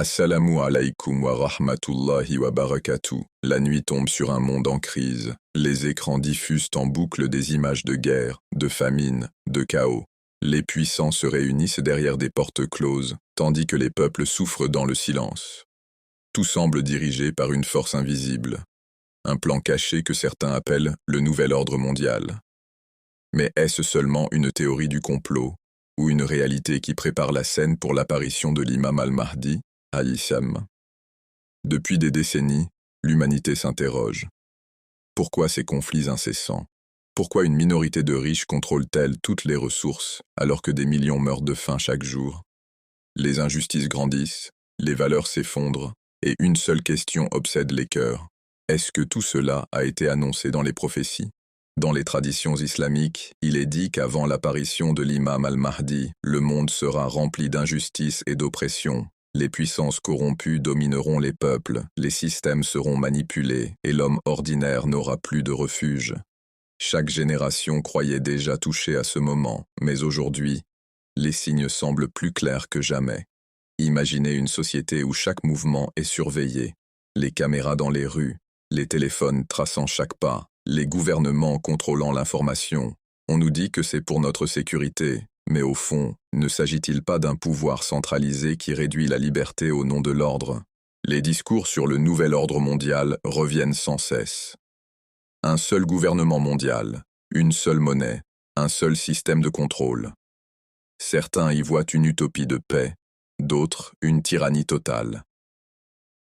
Assalamu alaykum wa rahmatullahi wa barakatuh. La nuit tombe sur un monde en crise. Les écrans diffusent en boucle des images de guerre, de famine, de chaos. Les puissants se réunissent derrière des portes closes, tandis que les peuples souffrent dans le silence. Tout semble dirigé par une force invisible. Un plan caché que certains appellent le nouvel ordre mondial. Mais est-ce seulement une théorie du complot, ou une réalité qui prépare la scène pour l'apparition de l'imam al-Mahdi, alayhi-salam? Depuis des décennies, l'humanité s'interroge. Pourquoi ces conflits incessants? Pourquoi une minorité de riches contrôle-t-elle toutes les ressources, alors que des millions meurent de faim chaque jour? Les injustices grandissent, les valeurs s'effondrent, et une seule question obsède les cœurs. Est-ce que tout cela a été annoncé dans les prophéties? Dans les traditions islamiques, il est dit qu'avant l'apparition de l'imam al-Mahdi, le monde sera rempli d'injustice et d'oppression. Les puissances corrompues domineront les peuples, les systèmes seront manipulés, et l'homme ordinaire n'aura plus de refuge. Chaque génération croyait déjà toucher à ce moment, mais aujourd'hui, les signes semblent plus clairs que jamais. Imaginez une société où chaque mouvement est surveillé, les caméras dans les rues, les téléphones traçant chaque pas, les gouvernements contrôlant l'information. On nous dit que c'est pour notre sécurité, mais au fond, ne s'agit-il pas d'un pouvoir centralisé qui réduit la liberté au nom de l'ordre? Les discours sur le nouvel ordre mondial reviennent sans cesse. Un seul gouvernement mondial, une seule monnaie, un seul système de contrôle. Certains y voient une utopie de paix, d'autres une tyrannie totale.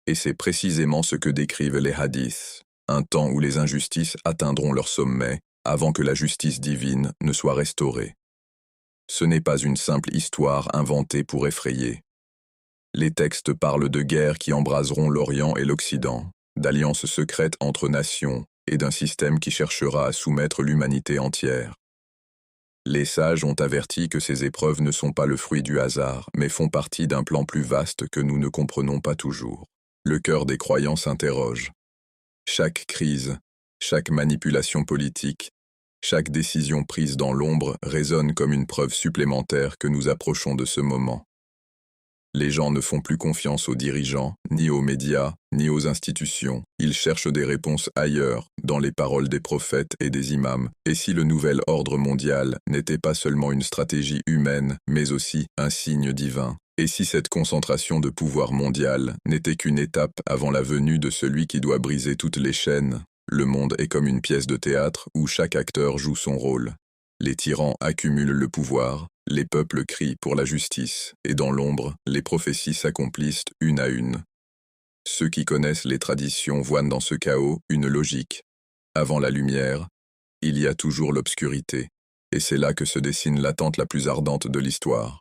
Et c'est précisément ce que décrivent les hadiths, un temps où les injustices atteindront leur sommet avant que la justice divine ne soit restaurée. Ce n'est pas une simple histoire inventée pour effrayer. Les textes parlent de guerres qui embraseront l'Orient et l'Occident, d'alliances secrètes entre nations et d'un système qui cherchera à soumettre l'humanité entière. Les sages ont averti que ces épreuves ne sont pas le fruit du hasard, mais font partie d'un plan plus vaste que nous ne comprenons pas toujours. Le cœur des croyants s'interroge. Chaque crise, chaque manipulation politique, chaque décision prise dans l'ombre résonne comme une preuve supplémentaire que nous approchons de ce moment. Les gens ne font plus confiance aux dirigeants, ni aux médias, ni aux institutions. Ils cherchent des réponses ailleurs, dans les paroles des prophètes et des imams. Et si le nouvel ordre mondial n'était pas seulement une stratégie humaine, mais aussi un signe divin? Et si cette concentration de pouvoir mondial n'était qu'une étape avant la venue de celui qui doit briser toutes les chaînes? Le monde est comme une pièce de théâtre où chaque acteur joue son rôle. Les tyrans accumulent le pouvoir, les peuples crient pour la justice, et dans l'ombre, les prophéties s'accomplissent une à une. Ceux qui connaissent les traditions voient dans ce chaos une logique. Avant la lumière, il y a toujours l'obscurité, et c'est là que se dessine l'attente la plus ardente de l'histoire.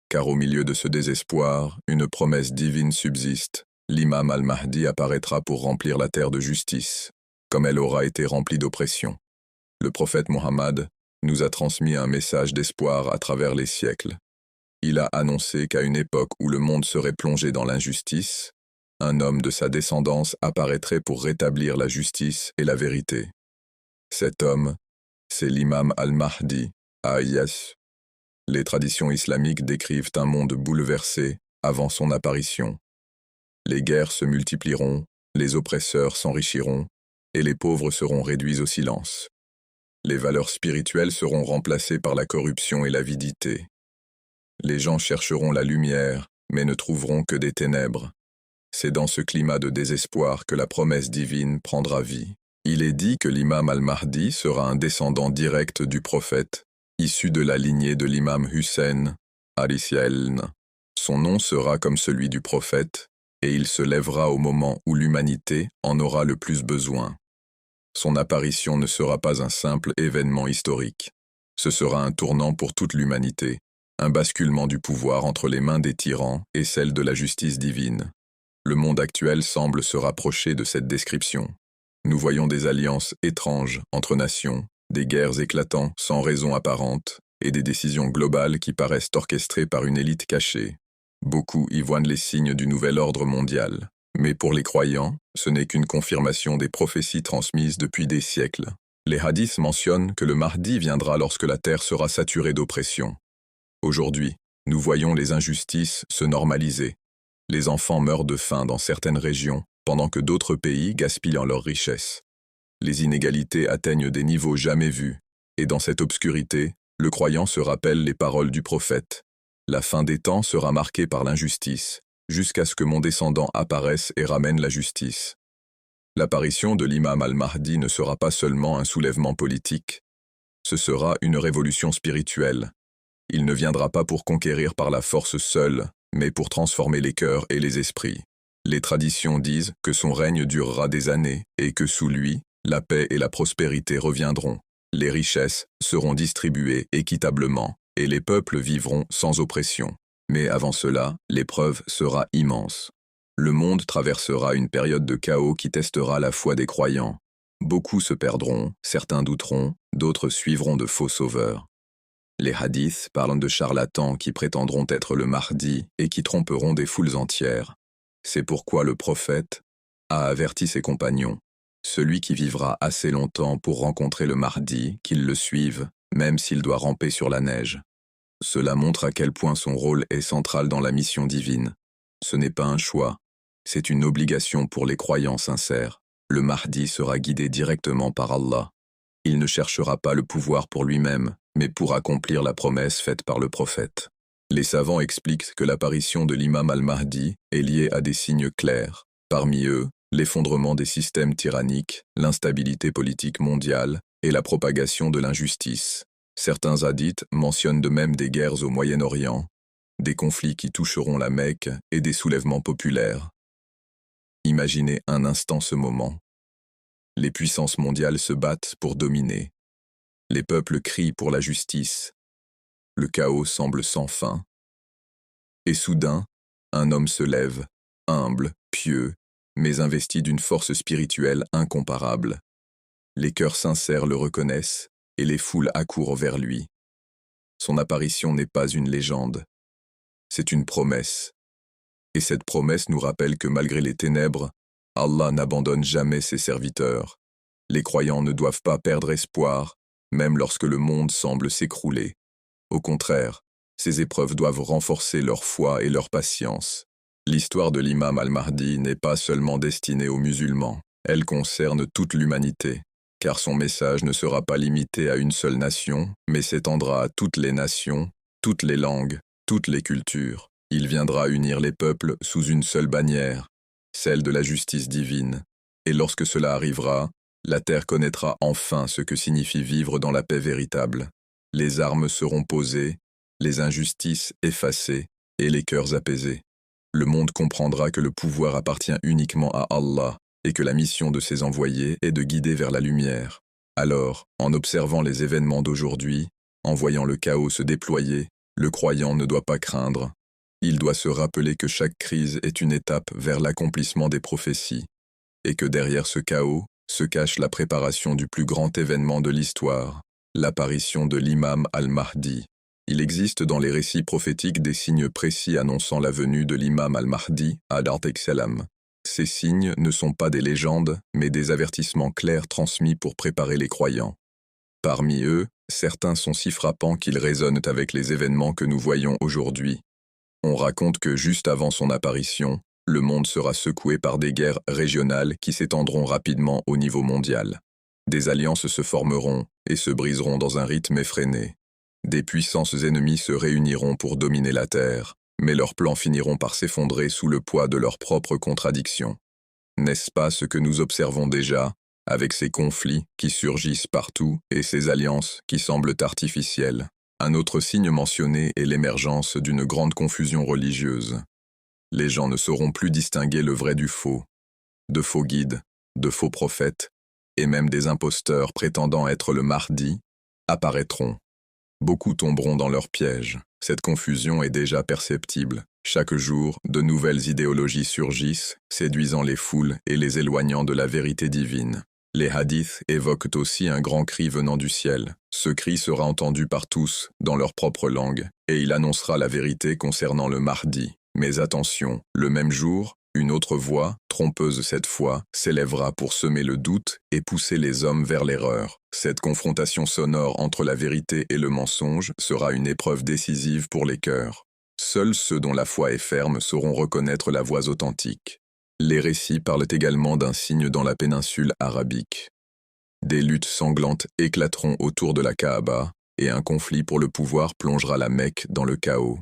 Car au milieu de ce désespoir, une promesse divine subsiste. L'imam al-Mahdi apparaîtra pour remplir la terre de justice, comme elle aura été remplie d'oppression. Le prophète Mohammed nous a transmis un message d'espoir à travers les siècles. Il a annoncé qu'à une époque où le monde serait plongé dans l'injustice, un homme de sa descendance apparaîtrait pour rétablir la justice et la vérité. Cet homme, c'est l'imam al-Mahdi, alayhi. Les traditions islamiques décrivent un monde bouleversé avant son apparition. Les guerres se multiplieront, les oppresseurs s'enrichiront, et les pauvres seront réduits au silence. Les valeurs spirituelles seront remplacées par la corruption et l'avidité. Les gens chercheront la lumière, mais ne trouveront que des ténèbres. C'est dans ce climat de désespoir que la promesse divine prendra vie. Il est dit que l'imam al-Mahdi sera un descendant direct du prophète, issu de la lignée de l'imam Hussein, alayhi. Son nom sera comme celui du prophète, et il se lèvera au moment où l'humanité en aura le plus besoin. Son apparition ne sera pas un simple événement historique. Ce sera un tournant pour toute l'humanité, un basculement du pouvoir entre les mains des tyrans et celles de la justice divine. Le monde actuel semble se rapprocher de cette description. Nous voyons des alliances étranges entre nations, des guerres éclatant sans raison apparente, et des décisions globales qui paraissent orchestrées par une élite cachée. Beaucoup y voient les signes du nouvel ordre mondial. Mais pour les croyants, ce n'est qu'une confirmation des prophéties transmises depuis des siècles. Les hadiths mentionnent que le Mahdi viendra lorsque la terre sera saturée d'oppression. Aujourd'hui, nous voyons les injustices se normaliser. Les enfants meurent de faim dans certaines régions, pendant que d'autres pays gaspillent en leurs richesses. Les inégalités atteignent des niveaux jamais vus, et dans cette obscurité, le croyant se rappelle les paroles du prophète. La fin des temps sera marquée par l'injustice, jusqu'à ce que mon descendant apparaisse et ramène la justice. L'apparition de l'imam al-Mahdi ne sera pas seulement un soulèvement politique, ce sera une révolution spirituelle. Il ne viendra pas pour conquérir par la force seule, mais pour transformer les cœurs et les esprits. Les traditions disent que son règne durera des années et que sous lui, la paix et la prospérité reviendront. Les richesses seront distribuées équitablement et les peuples vivront sans oppression. Mais avant cela, l'épreuve sera immense. Le monde traversera une période de chaos qui testera la foi des croyants. Beaucoup se perdront, certains douteront, d'autres suivront de faux sauveurs. Les hadiths parlent de charlatans qui prétendront être le Mahdi et qui tromperont des foules entières. C'est pourquoi le prophète a averti ses compagnons. Celui qui vivra assez longtemps pour rencontrer le Mahdi, qu'il le suive, même s'il doit ramper sur la neige. Cela montre à quel point son rôle est central dans la mission divine. Ce n'est pas un choix, c'est une obligation pour les croyants sincères. Le Mahdi sera guidé directement par Allah. Il ne cherchera pas le pouvoir pour lui-même, mais pour accomplir la promesse faite par le prophète. Les savants expliquent que l'apparition de l'imam al-Mahdi est liée à des signes clairs. Parmi eux, l'effondrement des systèmes tyranniques, l'instabilité politique mondiale et la propagation de l'injustice. Certains hadiths mentionnent de même des guerres au Moyen-Orient, des conflits qui toucheront la Mecque et des soulèvements populaires. Imaginez un instant ce moment. Les puissances mondiales se battent pour dominer. Les peuples crient pour la justice. Le chaos semble sans fin. Et soudain, un homme se lève, humble, pieux, mais investi d'une force spirituelle incomparable. Les cœurs sincères le reconnaissent, et les foules accourent vers lui. Son apparition n'est pas une légende, c'est une promesse. Et cette promesse nous rappelle que malgré les ténèbres, Allah n'abandonne jamais ses serviteurs. Les croyants ne doivent pas perdre espoir, même lorsque le monde semble s'écrouler. Au contraire, ces épreuves doivent renforcer leur foi et leur patience. L'histoire de l'imam al-Mahdi n'est pas seulement destinée aux musulmans, elle concerne toute l'humanité. Car son message ne sera pas limité à une seule nation, mais s'étendra à toutes les nations, toutes les langues, toutes les cultures. Il viendra unir les peuples sous une seule bannière, celle de la justice divine. Et lorsque cela arrivera, la terre connaîtra enfin ce que signifie vivre dans la paix véritable. Les armes seront posées, les injustices effacées et les cœurs apaisés. Le monde comprendra que le pouvoir appartient uniquement à Allah, et que la mission de ses envoyés est de guider vers la lumière. Alors, en observant les événements d'aujourd'hui, en voyant le chaos se déployer, le croyant ne doit pas craindre. Il doit se rappeler que chaque crise est une étape vers l'accomplissement des prophéties, et que derrière ce chaos se cache la préparation du plus grand événement de l'histoire, l'apparition de l'imam al-Mahdi. Il existe dans les récits prophétiques des signes précis annonçant la venue de l'imam al-Mahdi alayhi salam. Ces signes ne sont pas des légendes, mais des avertissements clairs transmis pour préparer les croyants. Parmi eux, certains sont si frappants qu'ils résonnent avec les événements que nous voyons aujourd'hui. On raconte que juste avant son apparition, le monde sera secoué par des guerres régionales qui s'étendront rapidement au niveau mondial. Des alliances se formeront et se briseront dans un rythme effréné. Des puissances ennemies se réuniront pour dominer la terre, mais leurs plans finiront par s'effondrer sous le poids de leurs propres contradictions. N'est-ce pas ce que nous observons déjà, avec ces conflits qui surgissent partout et ces alliances qui semblent artificielles? Un autre signe mentionné est l'émergence d'une grande confusion religieuse. Les gens ne sauront plus distinguer le vrai du faux, de faux guides, de faux prophètes, et même des imposteurs prétendant être le Mahdi apparaîtront. Beaucoup tomberont dans leurs pièges. Cette confusion est déjà perceptible. Chaque jour, de nouvelles idéologies surgissent, séduisant les foules et les éloignant de la vérité divine. Les hadiths évoquent aussi un grand cri venant du ciel. Ce cri sera entendu par tous, dans leur propre langue, et il annoncera la vérité concernant le Mahdi. Mais attention, le même jour, une autre voix, trompeuse cette fois, s'élèvera pour semer le doute et pousser les hommes vers l'erreur. Cette confrontation sonore entre la vérité et le mensonge sera une épreuve décisive pour les cœurs. Seuls ceux dont la foi est ferme sauront reconnaître la voix authentique. Les récits parlent également d'un signe dans la péninsule arabique. Des luttes sanglantes éclateront autour de la Kaaba, et un conflit pour le pouvoir plongera la Mecque dans le chaos.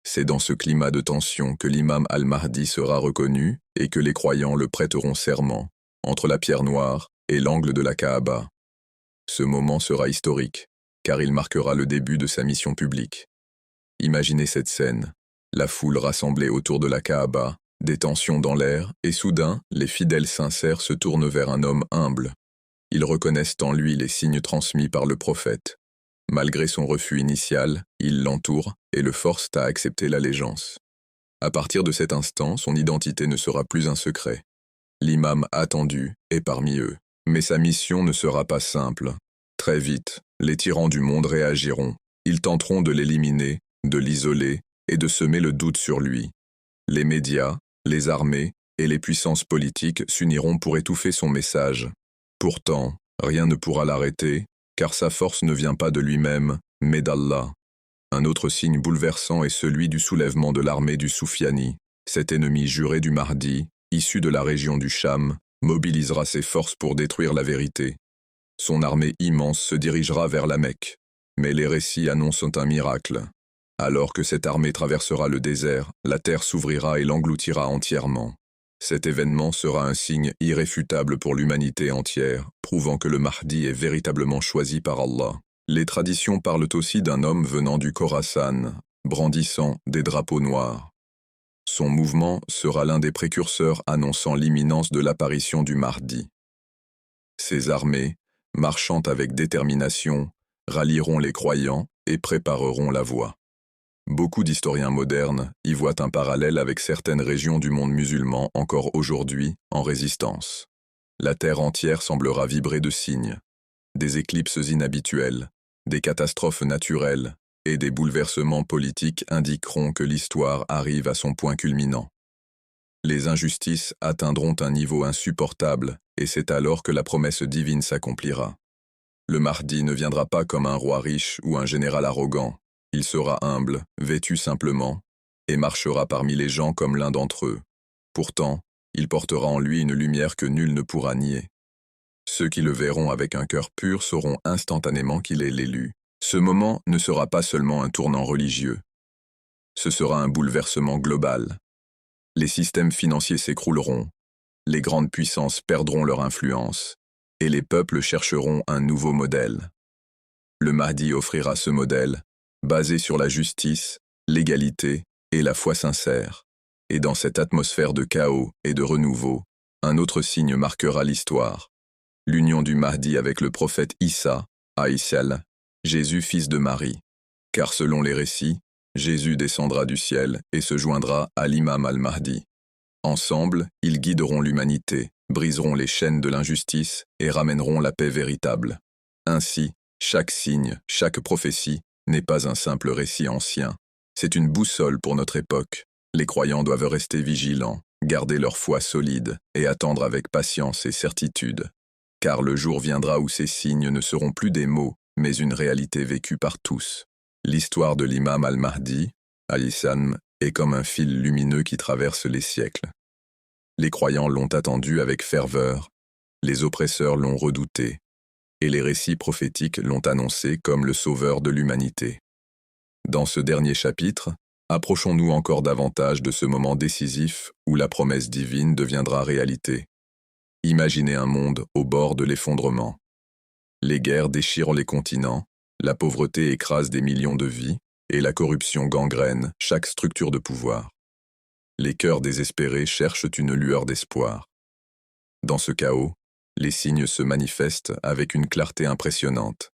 C'est dans ce climat de tension que l'imam al-Mahdi sera reconnu et que les croyants le prêteront serment, entre la pierre noire et l'angle de la Kaaba. Ce moment sera historique, car il marquera le début de sa mission publique. Imaginez cette scène, la foule rassemblée autour de la Kaaba, des tensions dans l'air, et soudain, les fidèles sincères se tournent vers un homme humble. Ils reconnaissent en lui les signes transmis par le prophète. Malgré son refus initial, ils l'entourent et le forcent à accepter l'allégeance. À partir de cet instant, son identité ne sera plus un secret. L'imam attendu est parmi eux. Mais sa mission ne sera pas simple. Très vite, les tyrans du monde réagiront. Ils tenteront de l'éliminer, de l'isoler et de semer le doute sur lui. Les médias, les armées et les puissances politiques s'uniront pour étouffer son message. Pourtant, rien ne pourra l'arrêter, car sa force ne vient pas de lui-même, mais d'Allah. Un autre signe bouleversant est celui du soulèvement de l'armée du Soufiani. Cet ennemi juré du Mahdi, issu de la région du Cham, mobilisera ses forces pour détruire la vérité. Son armée immense se dirigera vers la Mecque, mais les récits annoncent un miracle. Alors que cette armée traversera le désert, la terre s'ouvrira et l'engloutira entièrement. Cet événement sera un signe irréfutable pour l'humanité entière, prouvant que le Mahdi est véritablement choisi par Allah. Les traditions parlent aussi d'un homme venant du Khorasan, brandissant des drapeaux noirs. Son mouvement sera l'un des précurseurs annonçant l'imminence de l'apparition du Mahdi. Ses armées, marchant avec détermination, rallieront les croyants et prépareront la voie. Beaucoup d'historiens modernes y voient un parallèle avec certaines régions du monde musulman encore aujourd'hui en résistance. La terre entière semblera vibrer de signes, des éclipses inhabituelles, des catastrophes naturelles et des bouleversements politiques indiqueront que l'histoire arrive à son point culminant. Les injustices atteindront un niveau insupportable et c'est alors que la promesse divine s'accomplira. Le Mahdi ne viendra pas comme un roi riche ou un général arrogant. Il sera humble, vêtu simplement, et marchera parmi les gens comme l'un d'entre eux. Pourtant, il portera en lui une lumière que nul ne pourra nier. Ceux qui le verront avec un cœur pur sauront instantanément qu'il est l'élu. Ce moment ne sera pas seulement un tournant religieux. Ce sera un bouleversement global. Les systèmes financiers s'écrouleront, les grandes puissances perdront leur influence, et les peuples chercheront un nouveau modèle. Le Mahdi offrira ce modèle, basé sur la justice, l'égalité et la foi sincère. Et dans cette atmosphère de chaos et de renouveau, un autre signe marquera l'histoire. L'union du Mahdi avec le prophète Issa, Aïssal, Jésus fils de Marie. Car selon les récits, Jésus descendra du ciel et se joindra à l'imam al-Mahdi. Ensemble, ils guideront l'humanité, briseront les chaînes de l'injustice et ramèneront la paix véritable. Ainsi, chaque signe, chaque prophétie, n'est pas un simple récit ancien. C'est une boussole pour notre époque. Les croyants doivent rester vigilants, garder leur foi solide et attendre avec patience et certitude. Car le jour viendra où ces signes ne seront plus des mots, mais une réalité vécue par tous. L'histoire de l'imam al-Mahdi, alayhi-salam, est comme un fil lumineux qui traverse les siècles. Les croyants l'ont attendu avec ferveur, les oppresseurs l'ont redouté, et les récits prophétiques l'ont annoncé comme le sauveur de l'humanité. Dans ce dernier chapitre, approchons-nous encore davantage de ce moment décisif où la promesse divine deviendra réalité. Imaginez un monde au bord de l'effondrement. Les guerres déchirent les continents, la pauvreté écrase des millions de vies, et la corruption gangrène chaque structure de pouvoir. Les cœurs désespérés cherchent une lueur d'espoir. Dans ce chaos, les signes se manifestent avec une clarté impressionnante.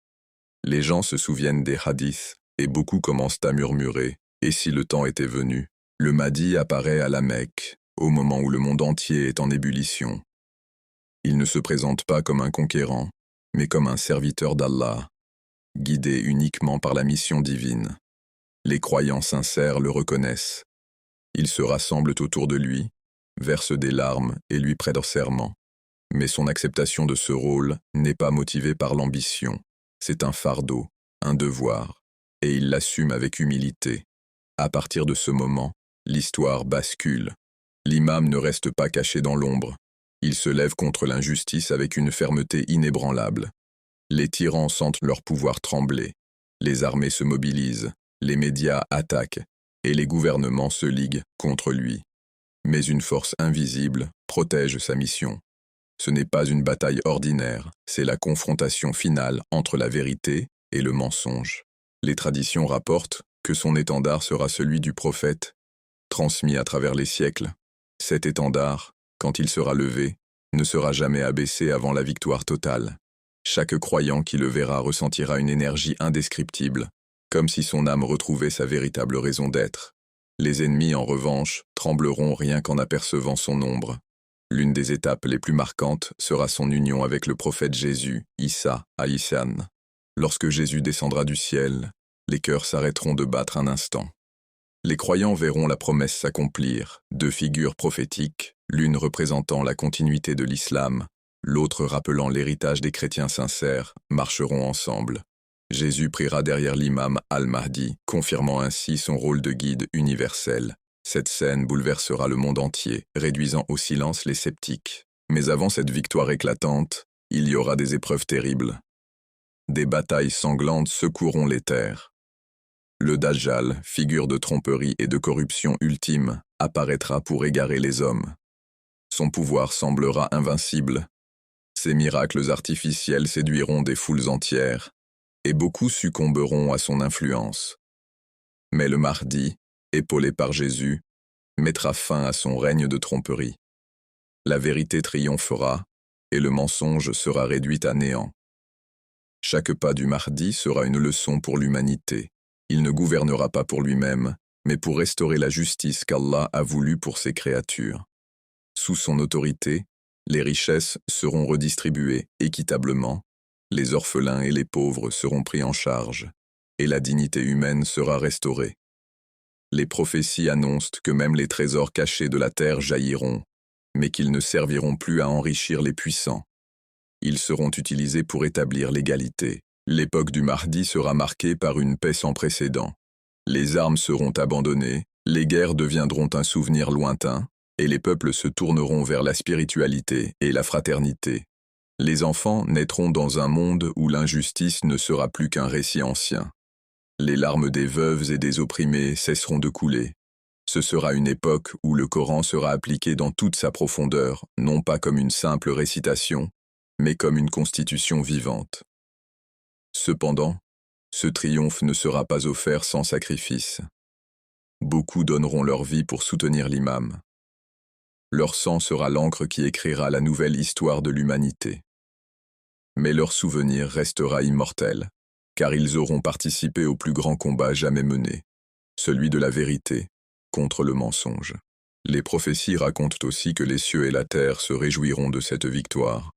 Les gens se souviennent des hadiths, et beaucoup commencent à murmurer, et si le temps était venu, le Mahdi apparaît à la Mecque, au moment où le monde entier est en ébullition. Il ne se présente pas comme un conquérant, mais comme un serviteur d'Allah, guidé uniquement par la mission divine. Les croyants sincères le reconnaissent. Ils se rassemblent autour de lui, versent des larmes et lui prêtent serment. Mais son acceptation de ce rôle n'est pas motivée par l'ambition. C'est un fardeau, un devoir, et il l'assume avec humilité. À partir de ce moment, l'histoire bascule. L'imam ne reste pas caché dans l'ombre. Il se lève contre l'injustice avec une fermeté inébranlable. Les tyrans sentent leur pouvoir trembler. Les armées se mobilisent, les médias attaquent, et les gouvernements se liguent contre lui. Mais une force invisible protège sa mission. Ce n'est pas une bataille ordinaire, c'est la confrontation finale entre la vérité et le mensonge. Les traditions rapportent que son étendard sera celui du prophète, transmis à travers les siècles. Cet étendard, quand il sera levé, ne sera jamais abaissé avant la victoire totale. Chaque croyant qui le verra ressentira une énergie indescriptible, comme si son âme retrouvait sa véritable raison d'être. Les ennemis, en revanche, trembleront rien qu'en apercevant son ombre. L'une des étapes les plus marquantes sera son union avec le prophète Jésus, Issa, Aïssan. Lorsque Jésus descendra du ciel, les cœurs s'arrêteront de battre un instant. Les croyants verront la promesse s'accomplir, deux figures prophétiques, l'une représentant la continuité de l'islam, l'autre rappelant l'héritage des chrétiens sincères, marcheront ensemble. Jésus priera derrière l'imam al-Mahdi, confirmant ainsi son rôle de guide universel. Cette scène bouleversera le monde entier, réduisant au silence les sceptiques. Mais avant cette victoire éclatante, il y aura des épreuves terribles. Des batailles sanglantes secoueront les terres. Le Dajjal, figure de tromperie et de corruption ultime, apparaîtra pour égarer les hommes. Son pouvoir semblera invincible. Ses miracles artificiels séduiront des foules entières, et beaucoup succomberont à son influence. Mais le Mahdi, épaulé par Jésus, mettra fin à son règne de tromperie. La vérité triomphera, et le mensonge sera réduit à néant. Chaque pas du Mahdi sera une leçon pour l'humanité. Il ne gouvernera pas pour lui-même, mais pour restaurer la justice qu'Allah a voulu pour ses créatures. Sous son autorité, les richesses seront redistribuées équitablement, les orphelins et les pauvres seront pris en charge, et la dignité humaine sera restaurée. Les prophéties annoncent que même les trésors cachés de la terre jailliront, mais qu'ils ne serviront plus à enrichir les puissants. Ils seront utilisés pour établir l'égalité. L'époque du Mahdi sera marquée par une paix sans précédent. Les armes seront abandonnées, les guerres deviendront un souvenir lointain, et les peuples se tourneront vers la spiritualité et la fraternité. Les enfants naîtront dans un monde où l'injustice ne sera plus qu'un récit ancien. Les larmes des veuves et des opprimés cesseront de couler. Ce sera une époque où le Coran sera appliqué dans toute sa profondeur, non pas comme une simple récitation, mais comme une constitution vivante. Cependant, ce triomphe ne sera pas offert sans sacrifice. Beaucoup donneront leur vie pour soutenir l'imam. Leur sang sera l'encre qui écrira la nouvelle histoire de l'humanité. Mais leur souvenir restera immortel, car ils auront participé au plus grand combat jamais mené, celui de la vérité contre le mensonge. Les prophéties racontent aussi que les cieux et la terre se réjouiront de cette victoire.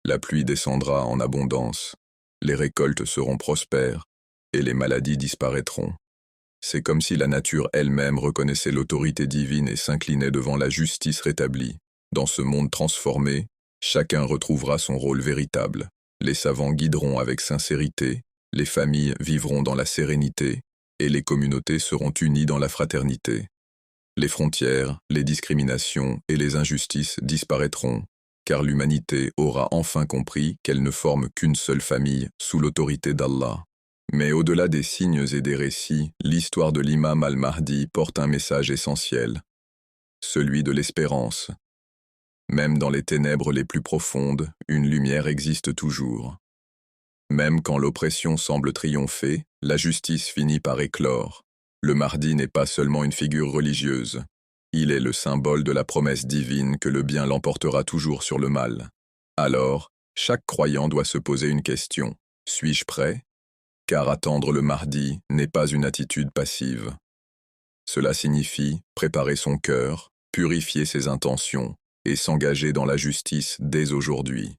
La pluie descendra en abondance, les récoltes seront prospères, et les maladies disparaîtront. C'est comme si la nature elle-même reconnaissait l'autorité divine et s'inclinait devant la justice rétablie. Dans ce monde transformé, chacun retrouvera son rôle véritable. Les savants guideront avec sincérité, les familles vivront dans la sérénité, et les communautés seront unies dans la fraternité. Les frontières, les discriminations et les injustices disparaîtront, car l'humanité aura enfin compris qu'elle ne forme qu'une seule famille sous l'autorité d'Allah. Mais au-delà des signes et des récits, l'histoire de l'imam al-Mahdi porte un message essentiel, celui de l'espérance. Même dans les ténèbres les plus profondes, une lumière existe toujours. Même quand l'oppression semble triompher, la justice finit par éclore. Le Mahdi n'est pas seulement une figure religieuse. Il est le symbole de la promesse divine que le bien l'emportera toujours sur le mal. Alors, chaque croyant doit se poser une question. Suis-je prêt? Car attendre le Mahdi n'est pas une attitude passive. Cela signifie préparer son cœur, purifier ses intentions et s'engager dans la justice dès aujourd'hui.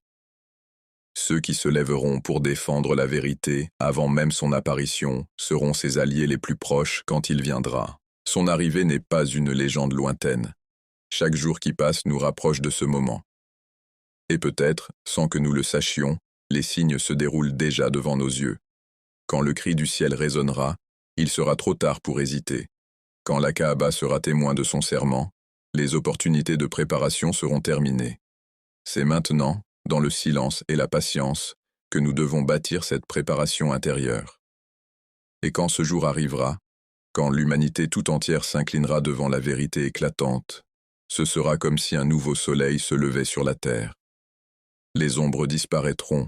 Ceux qui se lèveront pour défendre la vérité avant même son apparition seront ses alliés les plus proches quand il viendra. Son arrivée n'est pas une légende lointaine. Chaque jour qui passe nous rapproche de ce moment. Et peut-être, sans que nous le sachions, les signes se déroulent déjà devant nos yeux. Quand le cri du ciel résonnera, il sera trop tard pour hésiter. Quand la Kaaba sera témoin de son serment, les opportunités de préparation seront terminées. C'est maintenant, dans le silence et la patience, que nous devons bâtir cette préparation intérieure. Et quand ce jour arrivera, quand l'humanité tout entière s'inclinera devant la vérité éclatante, ce sera comme si un nouveau soleil se levait sur la terre. Les ombres disparaîtront,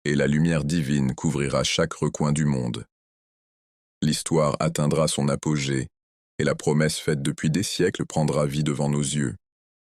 et la lumière divine couvrira chaque recoin du monde. L'histoire atteindra son apogée, et la promesse faite depuis des siècles prendra vie devant nos yeux.